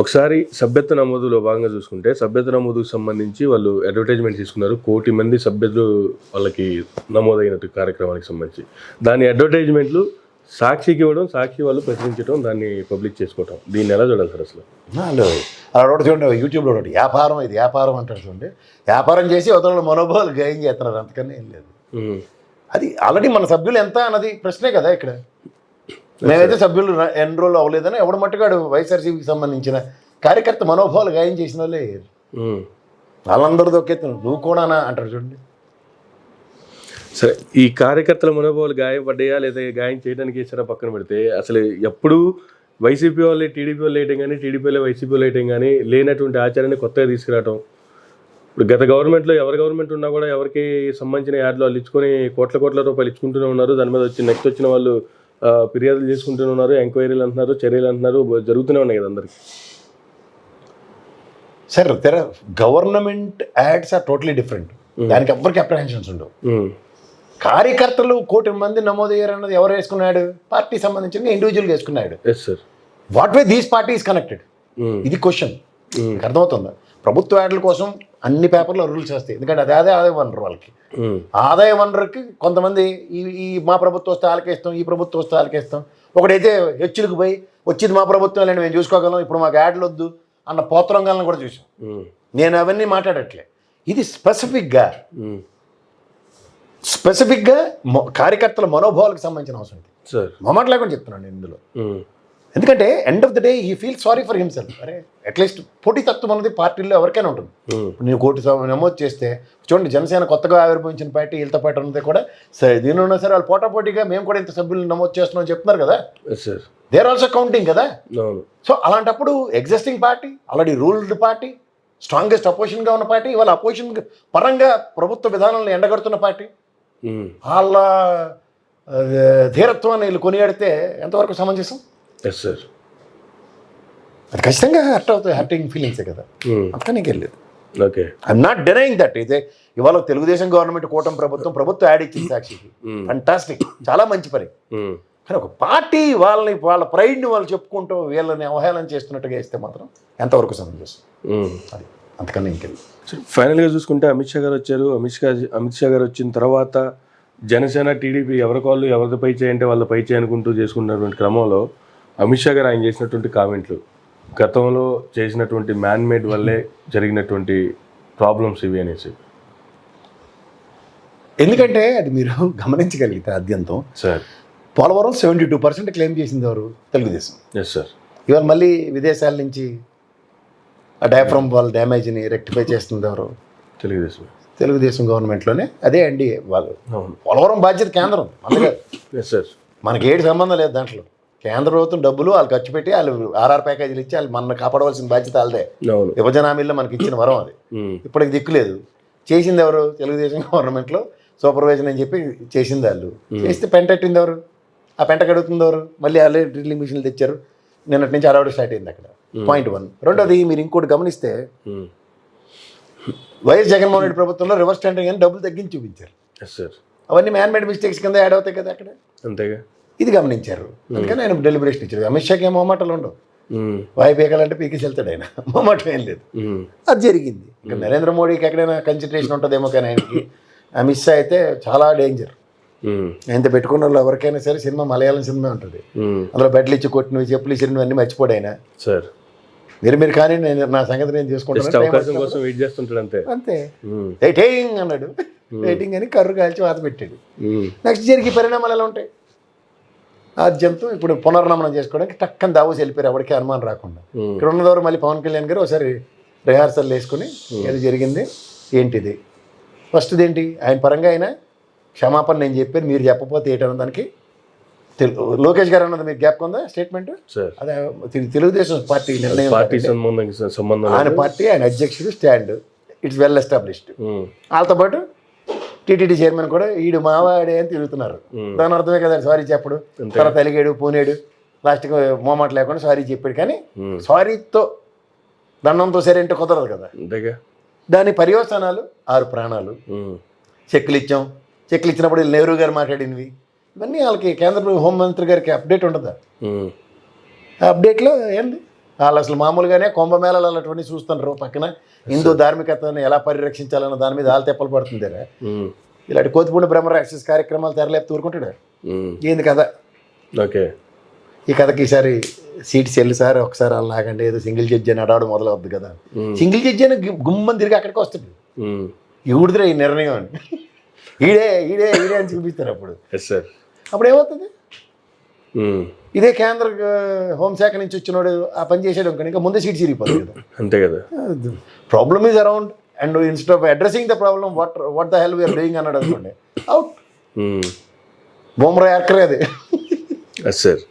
ఒకసారి సభ్యత్వ నమోదులో భాగంగా చూసుకుంటే సభ్యత్వ నమోదుకు సంబంధించి వాళ్ళు అడ్వర్టైజ్మెంట్ తీసుకున్నారు 1 కోటి మంది సభ్యతలు వాళ్ళకి నమోదైనట్టు కార్యక్రమానికి సంబంధించి దాని అడ్వర్టైజ్మెంట్లు సాక్షికి ఇవ్వడం, సాక్షి వాళ్ళు ప్రచురించడం, దాన్ని పబ్లిక్ చేసుకోవడం, దీన్ని ఎలా చూడాలి సార్ అసలు? అలా ఒకటి చూడండి, యూట్యూబ్లో ఒకటి వ్యాపారం, ఇది వ్యాపారం అంటారు చూడండి. వ్యాపారం చేసి అవతల మనోభావాలు గాయం చేస్తున్నారు, అంతకన్నా ఏం లేదు. అది ఆల్రెడీ మన సభ్యులు ఎంత అన్నది ప్రశ్నే కదా ఇక్కడ. మేమైతే సభ్యులు ఎన్రోల్ అవ్వలేదని ఎవడు మట్టుగాడు వైఎస్ఆర్సీపీకి సంబంధించిన కార్యకర్త మనోభావాలు గాయం చేసిన వాళ్ళే వాళ్ళందరూ దొక్కెత్తున్నారు. నువ్వు కూడా అంటారు చూడండి. సరే, ఈ కార్యకర్తల మనోభావాలు గాయపడ్డాయా లేదా గాయం చేయడానికి ఇచ్చారా పక్కన పెడితే, అసలు ఎప్పుడు వైసీపీ వాళ్ళే టీడీపీ వాళ్ళు వేయటం కానీ, టీడీపీ వాళ్ళే వైసీపీ వాళ్ళు వేయటం కానీ లేనటువంటి ఆచారాన్ని కొత్తగా తీసుకురావటం. ఇప్పుడు గత గవర్నమెంట్లో ఎవరి గవర్నమెంట్ ఉన్నా కూడా ఎవరికి సంబంధించిన యాడ్లు వాళ్ళు ఇచ్చుకొని కోట్ల రూపాయలు ఇచ్చుకుంటూనే ఉన్నారు. దాని మీద నెక్స్ట్ వచ్చిన వాళ్ళు ఫిర్యాదులు చేసుకుంటూనే ఉన్నారు, ఎంక్వైరీలు అంటున్నారు, చర్యలు అంటున్నారు, జరుగుతూనే ఉన్నాయి కదా అందరికి. Sir government ads are totally different. దానికి ఎవరికి అప్రహెన్షన్స్ ఉండవు. కార్యకర్తలు 1 కోటి మంది నమోదయ్యారన్నది ఎవరు వేసుకున్నాడు? పార్టీ సంబంధించిన ఇండివిజువల్గా వేసుకున్నాడు. What way these party is connected? ఇది క్వశ్చన్. అర్థమవుతుందా? ప్రభుత్వ యాడ్ల కోసం అన్ని పేపర్లో రూల్స్ వస్తాయి, ఎందుకంటే అదే ఆదాయ వనరు వాళ్ళకి. ఆదాయ వనరుకి కొంతమంది ఈ మా ప్రభుత్వం వస్తే ఆలకేస్తాం, ఈ ప్రభుత్వం వస్తే ఆలకేస్తాం. ఒకడైతే హెచ్చులకు పోయి వచ్చింది మా ప్రభుత్వం లేని మేము చూసుకోగలం, ఇప్పుడు మాకు యాడ్లు వద్దు అన్న పోత్రంగాలను కూడా చూసాం. నేను అవన్నీ మాట్లాడట్లే. ఇది స్పెసిఫిక్గా కార్యకర్తల మనోభావాలకు సంబంధించిన అవసరం ఇది. మొమాట లేకుండా చెప్తున్నాను ఇందులో. ఎందుకంటే end of the day he feel sorry for himself. అరే అట్లీస్ట్ పోటీతత్వం అనేది పార్టీల్లో ఎవరికైనా ఉంటుంది. నేను 1 కోటి నమోదు చేస్తే చూడండి, జనసేన కొత్తగా ఆవిర్భవించిన పార్టీ వీళ్ళతో పాటు ఉన్నది కూడా సరే, దీనిలో సరే వాళ్ళు పోటాపోటీగా మేము కూడా ఇంత సభ్యులు నమోదు చేస్తున్నాం చెప్తున్నారు కదా. దే ఆర్ ఆల్సో కౌంటింగ్ కదా. సో అలాంటప్పుడు existing party, already ruled party, strongest అపోజిషన్గా ఉన్న పార్టీ, ఇవాళ అపోజిషన్ పరంగా ప్రభుత్వ విధానాలను ఎండగడుతున్న పార్టీ, వాళ్ళ ధీరత్వాన్ని వీళ్ళు కొనియాడితే ఎంతవరకు సమంజసం? అది ఖచ్చితంగా హర్ట్ అవుతాయి, హర్టింగ్ ఫీలింగ్సే కదా. అంతకని వెళ్ళలేదు. Okay, I'm not denying that. ఇదే ఇవాళ తెలుగుదేశం గవర్నమెంట్, కూటమి ప్రభుత్వం యాడ్ ఇచ్చింది సాక్షికి, ఫంటాస్టిక్, చాలా మంచి పని. కానీ ఒక పార్టీ వాళ్ళ ప్రైడ్ని వాళ్ళు చెప్పుకుంటూ వీళ్ళని అవహేళన చేస్తున్నట్టుగా ఇస్తే మాత్రం ఎంతవరకు సమంజసం? అది అంతకన్నా ఇంకెళ్ళి. ఫైనల్గా చూసుకుంటే అమిత్ షా గారు వచ్చారు. అమిత్ షా గారు వచ్చిన తర్వాత జనసేన, టీడీపీ ఎవరికాళ్ళు ఎవరిది పై చేయంటే వాళ్ళ పై చేయనుకుంటూ చేసుకున్నటువంటి క్రమంలో అమిత్ షా గారు ఆయన చేసినటువంటి కామెంట్లు, గతంలో చేసినటువంటి మ్యాన్ మేడ్ వల్లే జరిగినటువంటి ప్రాబ్లమ్స్ ఇవి అనేసి. ఎందుకంటే అది మీరు గమనించగలిగితే అద్యంతం సార్, పోలవరం 72% క్లెయిమ్ చేసింది ఎవరు? తెలుగుదేశం. Yes sir. ఇవాళ మళ్ళీ విదేశాల నుంచి ఆ డయాఫ్రమ్ వాళ్ళ డ్యామేజ్ని రెక్టిఫై చేస్తుంది ఎవరు? తెలుగుదేశం గవర్నమెంట్లోనే. అదే అండి వాళ్ళు. పోలవరం బాధ్యత కేంద్రం, అందుకే మనకి ఏడు సంబంధం లేదు దాంట్లో. కేంద్ర ప్రభుత్వం డబ్బులు వాళ్ళు ఖర్చు పెట్టి వాళ్ళు ఆర్ఆర్ ప్యాకేజీలు ఇచ్చి వాళ్ళు మన కాపాడవలసిన బాధ్యత వాళ్ళదే. విభజన హామీల్లో మనకి ఇచ్చిన వరం అది. ఇప్పటికి దిక్కులేదు. చేసింది ఎవరు? తెలుగుదేశం గవర్నమెంట్లో సూపర్వైజర్ అని చెప్పి చేసింది వాళ్ళు. చేస్తే పెంట పెట్టింది ఎవరు? ఆ పెంట కడుగుతుంది ఎవరు? మళ్ళీ వాళ్ళే డ్రిల్లింగ్ మిషన్లు తెచ్చారు. నిన్నటి నుంచి అరవడం స్టార్ట్ అయింది అక్కడ. పాయింట్ 1. రెండోది మీరు ఇంకోటి గమనిస్తే, వైఎస్ జగన్మోహన్ రెడ్డి ప్రభుత్వంలో రివర్స్ టెండరింగ్ అని డబ్బులు తగ్గించి చూపించారు. అవన్నీ మ్యాన్మేడ్ మిస్టేక్స్ కింద యాడ్ అవుతాయి కదా అక్కడ. అంతేగా, ఇది గమనించారు. అందుకని ఆయన డెలిబరేషన్ ఇచ్చారు. అమిత్ షాకి ఏం మొహమాటలు ఉండవు. వాయి పీకాలంటే పీకేసి వెళ్తాడు ఆయన, మొహమాటం ఏం లేదు. అది జరిగింది. ఇంకా నరేంద్ర మోడీకి ఎక్కడైనా కన్సిడరేషన్ ఉంటుందేమో, కానీ ఆయనకి అమిత్ షా అయితే చాలా డేంజర్. ఎంత పెట్టుకున్న వాళ్ళు ఎవరికైనా సరే సినిమా మలయాళం సినిమా ఉంటుంది, అందులో బెడ్లు ఇచ్చి కొట్టినవి, చెప్పులు ఇచ్చినవి అన్నీ మర్చిపోడు ఆయన. సార్ మీరు కానీ నేను నా సంగతి నేను చేసుకుంటాను అంతే. వెయిటింగ్ అన్నాడు, వెయిటింగ్ అని కర్రు కాల్చి వాత పెట్టాడు. నెక్స్ట్ జరిగే పరిణామాలు ఎలా ఉంటాయి? ఆద్యంతో ఇప్పుడు పునర్నమనం చేసుకోవడానికి టక్కన దావోసి వెళ్ళిపోయారు, ఎవరికి అనుమానం రాకుండా. ఇక్కడ ఉన్నదవరు మళ్ళీ పవన్ కళ్యాణ్ గారు ఒకసారి రిహార్సల్ వేసుకుని ఏది జరిగింది ఏంటిది, ఫస్ట్ది ఏంటి, ఆయన పరంగా ఆయన క్షమాపణ నేను చెప్పాను, మీరు చెప్పకపోతే ఏంటన్న దానికి లోకేష్ గారు అన్నది మీకు గ్యాప్ ఉందా స్టేట్మెంట్? అదే తెలుగుదేశం పార్టీ నిర్ణయం, ఆయన పార్టీ, ఆయన అధ్యక్షుడు స్టాండ్, ఇట్స్ వెల్ ఎస్టాబ్లిష్డ్. వాళ్ళతో పాటు టీటీడీ చైర్మన్ కూడా ఈడు మావాడే అని తిరుగుతున్నారు. దాని అర్థమే కదా సారీ చెప్పడు, తర్వాత అలిగాడు పోనేడు, లాస్ట్కి మోమాట లేకుండా సారీ చెప్పాడు. కానీ సారీతో దండంతో సరే అంటే కుదరదు కదా. దాని పర్యవసానాలు 6 ప్రాణాలు. చెక్కులు ఇచ్చాం, చెక్కులు ఇచ్చినప్పుడు నెహ్రూ గారు మాట్లాడినవి ఇవన్నీ వాళ్ళకి కేంద్ర హోంమంత్రి గారికి అప్డేట్ ఉండదా? ఆ అప్డేట్లో ఏంది వాళ్ళు అసలు మామూలుగానే కుంభమేళాలు అటువంటివి చూస్తుంటారు పక్కన హిందూ ధార్మికతను ఎలా పరిరక్షించాలన్న దాని మీద వాళ్ళు తెప్పలు పడుతుంది ఇలాంటి కోతిపూడి బ్రహ్మరాక్షస్ కార్యక్రమాలు తెరలేపు తూరుకుంటాడు ఏంది కదా ఓకే. ఈ కథకి ఈసారి సీట్ సెల్లు సార్ ఒకసారి వాళ్ళు లాగండి ఏదో సింగిల్ జడ్జి అని అడవడం మొదలవుద్ది కదా. సింగిల్ జడ్జి అని గుమ్మని తిరిగి అక్కడికి వస్తుంది ఈవిడిదిరా ఈ నిర్ణయం అని ఈడే ఈడే ఈడే అని చూపిస్తారు. అప్పుడు ఏమవుతుంది ఇదే కేంద్ర హోంశాఖ నుంచి వచ్చినోడు ఆ పని చేసాడు అనుకోండి ఇంకా ముందే సీట్ చిరిగిపోతుంది కదా. అంతే కదా. Problem is around and instead of addressing the problem what the hell we are doing అన్నాడు అనుకోండి అవుట్ బొమ్మరా ఎక్కరే అది. సార్